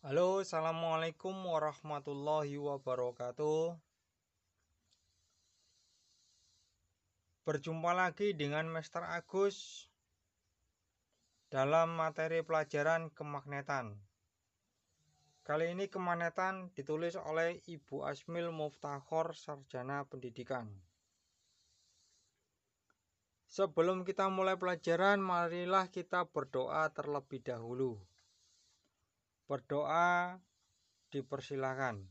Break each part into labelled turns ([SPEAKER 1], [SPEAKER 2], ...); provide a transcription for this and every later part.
[SPEAKER 1] Halo, assalamualaikum warahmatullahi wabarakatuh. Berjumpa lagi dengan Master Agus dalam materi pelajaran kemagnetan. Kali ini kemagnetan ditulis oleh Ibu Asmil Muftakhor, Sarjana Pendidikan. Sebelum kita mulai pelajaran, marilah kita berdoa terlebih dahulu. Berdoa dipersilakan.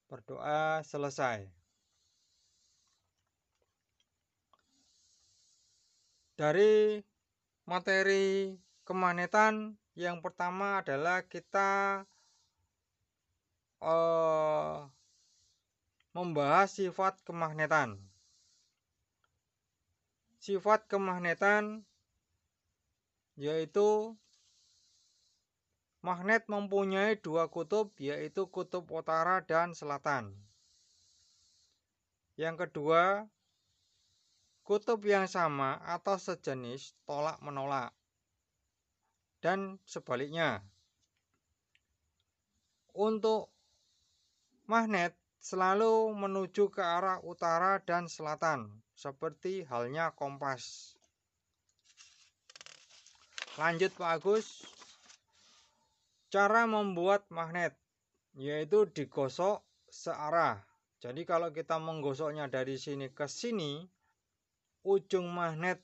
[SPEAKER 1] Berdoa selesai. Dari materi kemagnetan yang pertama adalah kita membahas sifat kemagnetan. Sifat kemagnetan yaitu magnet mempunyai dua kutub, yaitu kutub utara dan selatan. Yang kedua, kutub yang sama atau sejenis tolak-menolak. Dan sebaliknya, untuk magnet selalu menuju ke arah utara dan selatan, seperti halnya kompas. Lanjut Pak Agus. Cara membuat magnet yaitu digosok searah. Jadi kalau kita menggosoknya dari sini ke sini, ujung magnet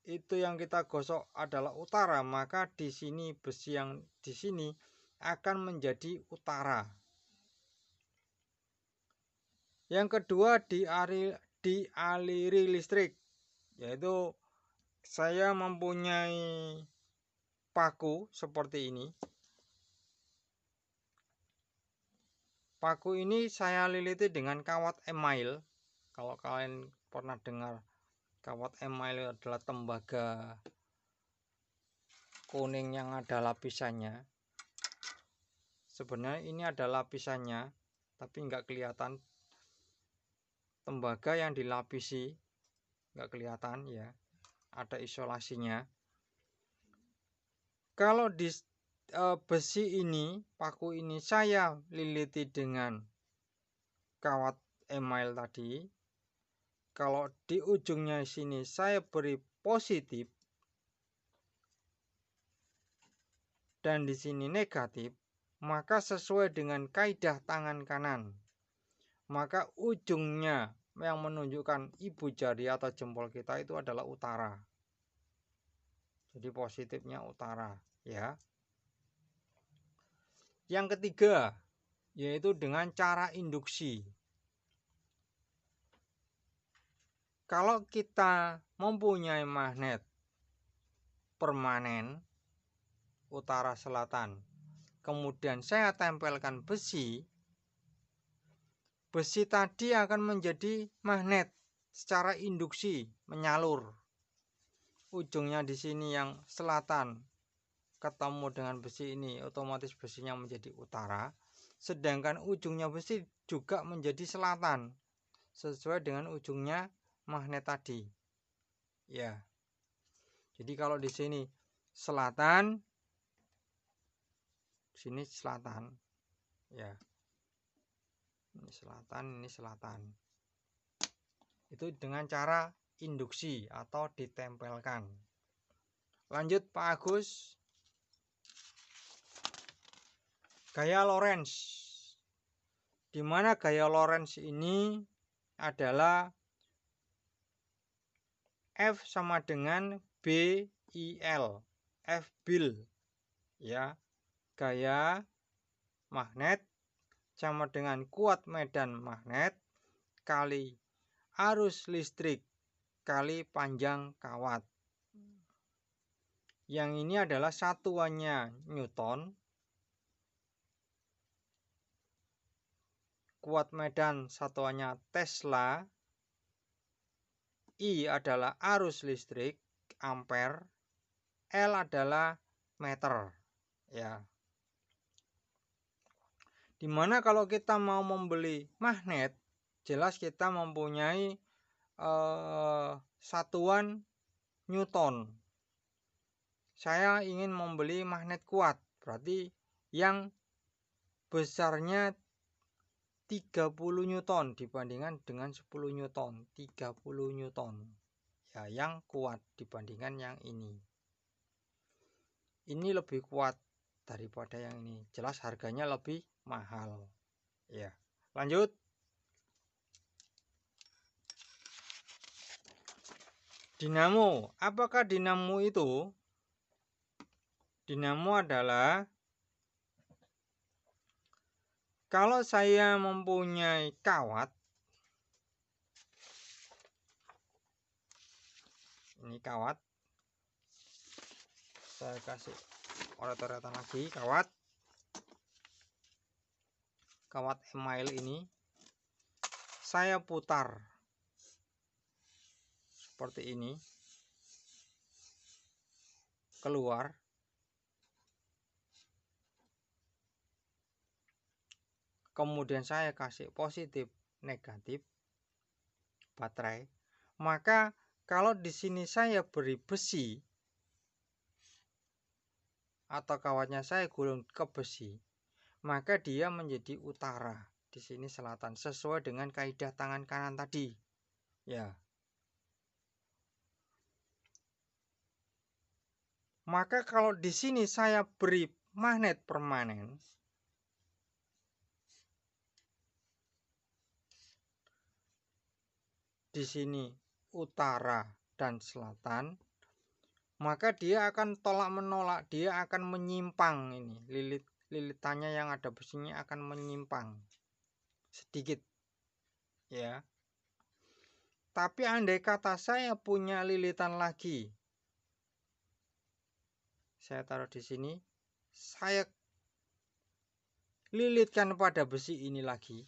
[SPEAKER 1] itu yang kita gosok adalah utara, maka di sini besi yang di sini akan menjadi utara. Yang kedua, dialiri listrik, yaitu saya mempunyai paku seperti ini. Paku ini saya liliti dengan kawat email. Kalau kalian pernah dengar, kawat email adalah tembaga kuning yang ada lapisannya. Sebenarnya ini ada lapisannya, tapi nggak kelihatan. Tembaga yang dilapisi nggak kelihatan ya, ada isolasinya. Kalau di besi ini, paku ini saya liliti dengan kawat email tadi. Kalau di ujungnya sini saya beri positif dan di sini negatif, maka sesuai dengan kaidah tangan kanan, maka ujungnya yang menunjukkan ibu jari atau jempol kita itu adalah utara. Jadi positifnya utara ya. Yang ketiga, yaitu dengan cara induksi. Kalau kita mempunyai magnet permanen utara selatan, kemudian saya tempelkan besi tadi akan menjadi magnet secara induksi, menyalur. Ujungnya di sini yang selatan ketemu dengan besi ini, otomatis besinya menjadi utara, sedangkan ujungnya besi juga menjadi selatan sesuai dengan ujungnya magnet tadi ya. Jadi kalau di sini selatan, sini selatan ya, ini selatan, itu dengan cara induksi atau ditempelkan. Lanjut Pak Agus. Gaya Lorentz. Di mana gaya Lorentz ini adalah F sama dengan BIL, F bil ya. Gaya magnet sama dengan kuat medan magnet kali arus listrik kali panjang kawat. Yang ini adalah satuannya Newton. Kuat medan satuannya Tesla. I adalah arus listrik ampere. L adalah meter ya. Dimana kalau kita mau membeli magnet, jelas kita mempunyai satuan Newton. saya ingin membeli magnet kuat, berarti yang besarnya 30 Newton dibandingkan dengan 10 Newton, 30 Newton. Ya, yang kuat dibandingkan yang ini. Ini lebih kuat daripada yang ini. Jelas harganya lebih mahal. Ya, lanjut. Dinamo. Apakah dinamo itu? Dinamo adalah kalau saya mempunyai kawat, ini kawat, saya kasih oret-oretan lagi, kawat email ini saya putar seperti ini, keluar, kemudian saya kasih positif negatif baterai, maka kalau di sini saya beri besi atau kawatnya saya gulung ke besi, maka dia menjadi utara, di sini selatan, sesuai dengan kaidah tangan kanan tadi. Ya. Maka kalau di sini saya beri magnet permanen, di sini utara dan selatan, maka dia akan tolak menolak, dia akan menyimpang, ini lilitannya yang ada besinya akan menyimpang sedikit, ya. Tapi andai kata saya punya lilitan lagi, saya taruh di sini, saya lilitkan pada besi ini lagi,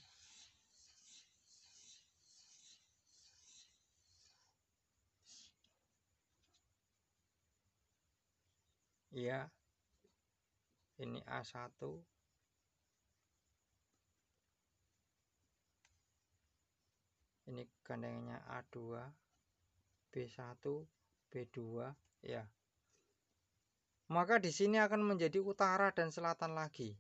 [SPEAKER 1] ya. Ini A1, ini gandengannya A2, B1, B2, ya. Maka di sini akan menjadi utara dan selatan lagi.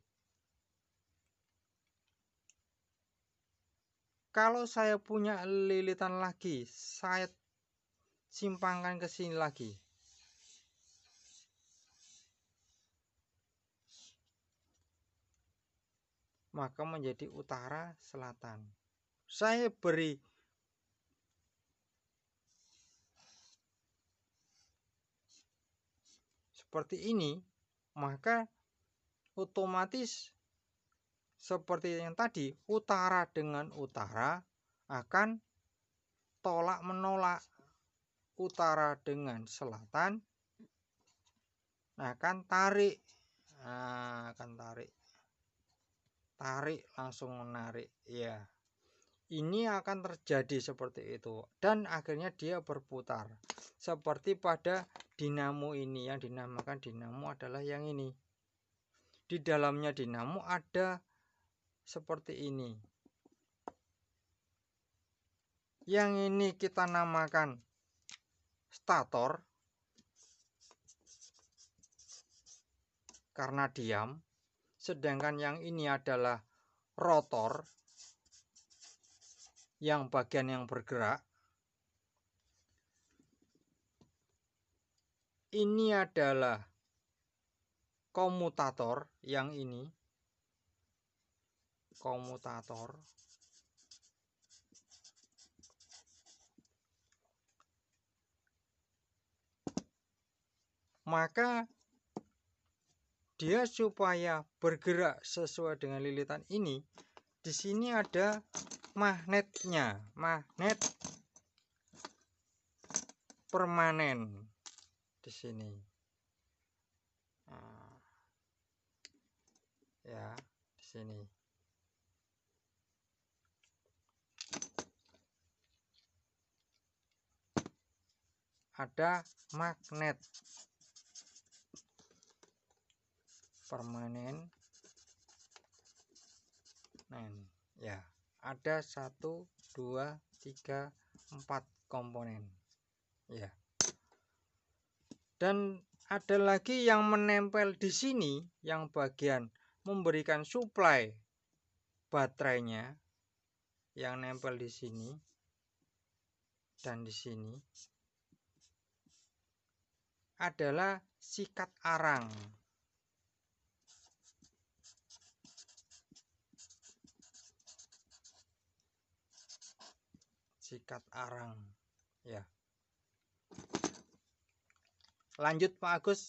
[SPEAKER 1] Kalau saya punya lilitan lagi, saya simpangkan ke sini lagi. Maka menjadi utara selatan. Saya beri seperti ini, maka otomatis seperti yang tadi, utara dengan utara akan tolak menolak. Utara dengan selatan akan tarik. Nah, akan tarik langsung menarik, ya. Ini akan terjadi seperti itu, dan akhirnya dia berputar seperti pada dinamo ini. Yang dinamakan dinamo adalah yang ini. Di dalamnya dinamo ada seperti ini. Yang ini kita namakan stator karena diam, sedangkan yang ini adalah rotor, yang bagian yang bergerak. Ini adalah komutator, yang ini komutator. Maka dia supaya bergerak sesuai dengan lilitan ini, di sini ada magnetnya, magnet permanen di sini. Nah, ya, di sini. Ada magnet permanen. Ya, ada 1, 2, 3, 4 komponen. Ya. Dan Ada lagi yang menempel di sini, yang bagian memberikan suplai baterainya, yang nempel di sini dan di sini adalah sikat arang. Sikat arang, ya. Lanjut Pak Agus,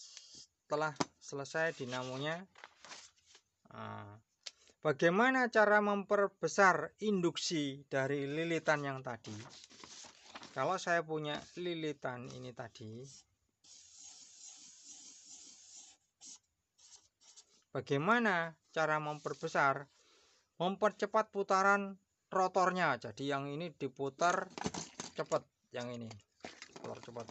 [SPEAKER 1] setelah selesai dinamonya. Bagaimana cara memperbesar induksi dari lilitan yang tadi? Kalau saya punya lilitan ini tadi, bagaimana cara memperbesar? Mempercepat putaran rotornya. Jadi yang ini diputar cepat, yang ini putar cepat.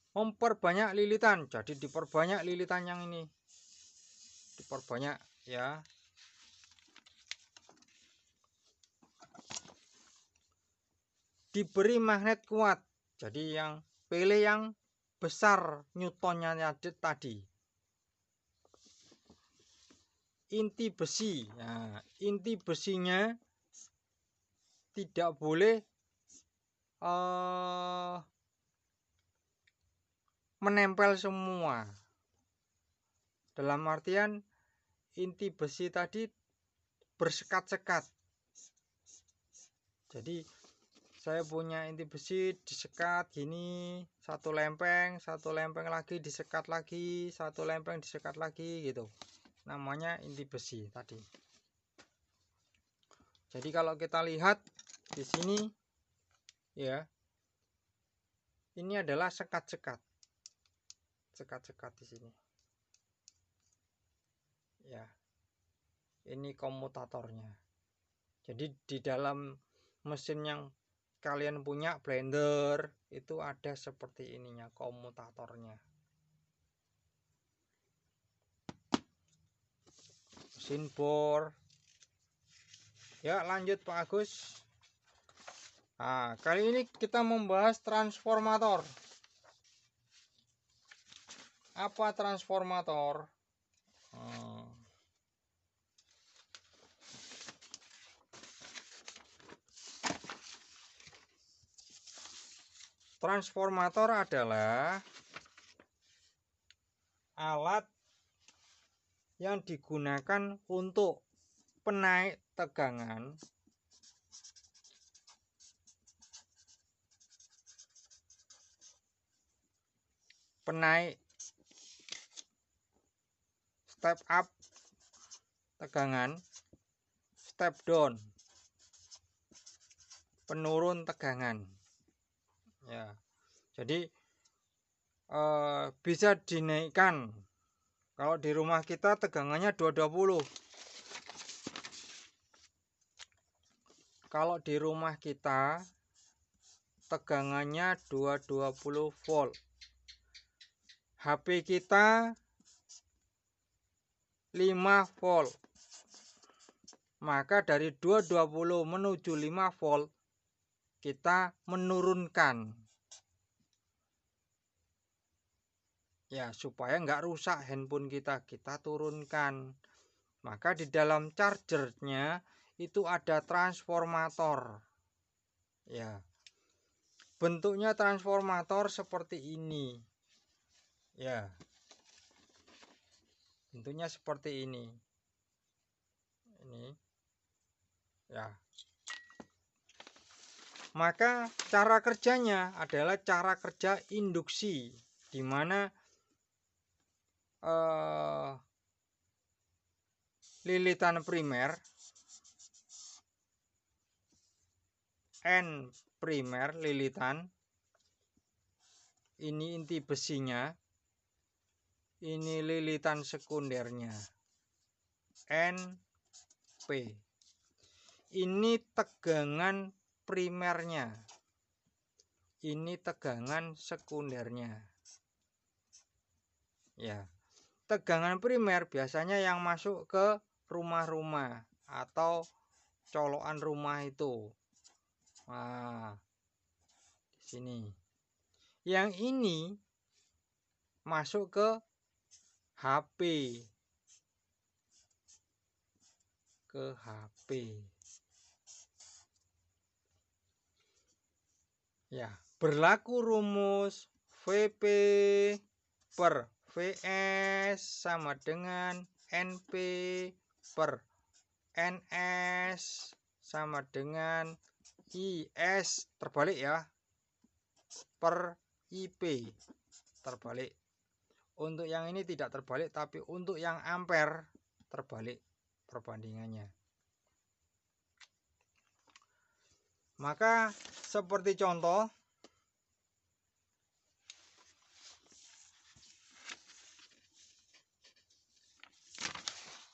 [SPEAKER 1] Memperbanyak lilitan, jadi diperbanyak lilitan yang ini, diperbanyak ya. Diberi magnet kuat, jadi yang pilih yang besar newtonnya tadi. Inti besi, nah, inti besinya tidak boleh menempel semua. Dalam artian inti besi tadi bersekat-sekat. Jadi saya punya inti besi disekat gini, satu lempeng lagi disekat lagi, satu lempeng disekat lagi gitu. Namanya inti besi tadi. Jadi kalau kita lihat di sini ya, ini adalah sekat-sekat. Sekat-sekat di sini. Ya. Ini komutatornya. Jadi di dalam mesin yang kalian punya blender itu ada seperti ininya, komutatornya. Mesin bor. Ya, lanjut Pak Agus. Nah, kali ini kita membahas transformator. Apa transformator? Transformator adalah alat yang digunakan untuk penaik tegangan step up tegangan, step down penurun tegangan ya. Jadi bisa dinaikkan. Kalau di rumah kita tegangannya 220. Kalau di rumah kita tegangannya 220 volt. HP kita 5 volt. Maka dari 220 menuju 5 volt kita menurunkan. Ya, supaya nggak rusak handphone kita turunkan. Maka di dalam chargernya itu ada transformator. Ya. Bentuknya transformator seperti ini. Ya. Bentuknya seperti ini. Ini. Ya. Maka cara kerjanya adalah cara kerja induksi, di mana lilitan primer N primer lilitan, ini inti besinya, ini lilitan sekundernya NP, ini tegangan primernya, ini tegangan sekundernya. Ya, tegangan primer biasanya yang masuk ke rumah-rumah atau colokan rumah itu. Nah, di sini. Yang ini masuk ke HP. Ya, berlaku rumus VP per VS sama dengan NP per NS sama dengan IS, terbalik ya, per IP, terbalik. Untuk yang ini tidak terbalik, tapi untuk yang ampere terbalik perbandingannya. Maka seperti contoh,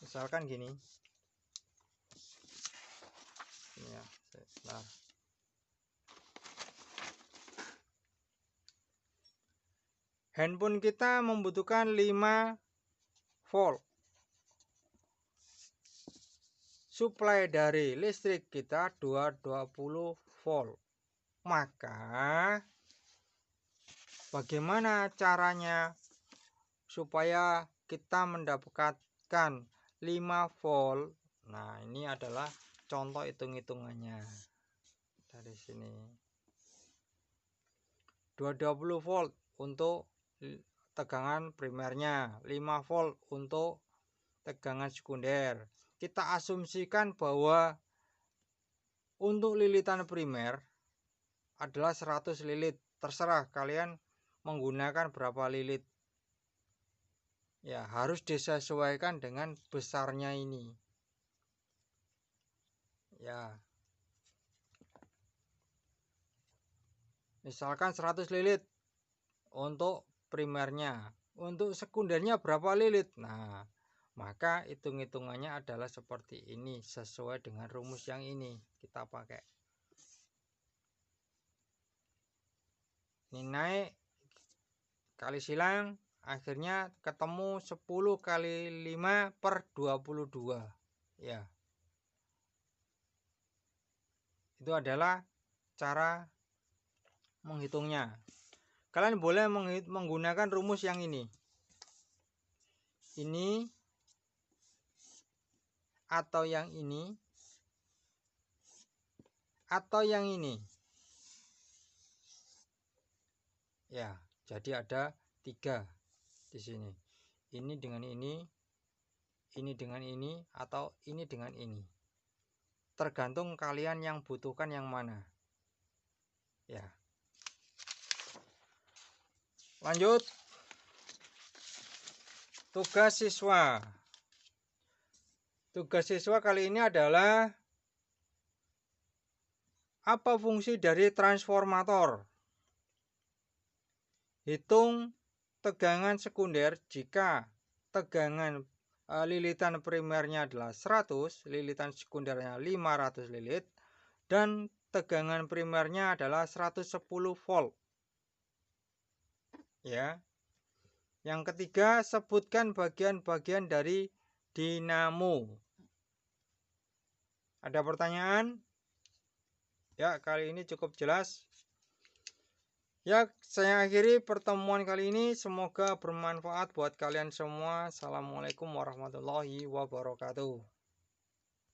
[SPEAKER 1] misalkan gini ya, sebentar. Handphone kita membutuhkan 5 volt. Suplai dari listrik kita 220 volt. Maka bagaimana caranya supaya kita mendapatkan 5 volt? Nah, ini adalah contoh hitung-hitungannya. Dari sini 220 volt untuk tegangan primernya, 5 volt untuk tegangan sekunder. Kita asumsikan bahwa untuk lilitan primer adalah 100 lilit. Terserah kalian menggunakan berapa lilit. Ya, harus disesuaikan dengan besarnya ini. Ya. Misalkan 100 lilit untuk primernya. Untuk sekundernya berapa lilit? Nah, maka hitung-hitungannya adalah seperti ini, sesuai dengan rumus yang ini kita pakai. Ini naik kali silang, akhirnya ketemu 10 kali 5 per 22. Ya. Itu adalah cara menghitungnya. Kalian boleh menggunakan rumus yang ini. Ini atau yang ini atau yang ini. Ya, jadi ada 3 di sini. Ini dengan ini dengan ini, atau ini dengan ini. Tergantung kalian yang butuhkan yang mana. Ya. Lanjut. Tugas siswa. Tugas siswa kali ini adalah apa fungsi dari transformator? Hitung tegangan sekunder jika tegangan lilitan primernya adalah 100, lilitan sekundernya 500 lilit, dan tegangan primernya adalah 110 volt. Ya. Yang ketiga, sebutkan bagian-bagian dari dinamo. Ada pertanyaan? Ya, kali ini cukup jelas. Ya, saya akhiri pertemuan kali ini. Semoga bermanfaat buat kalian semua. Assalamualaikum warahmatullahi wabarakatuh.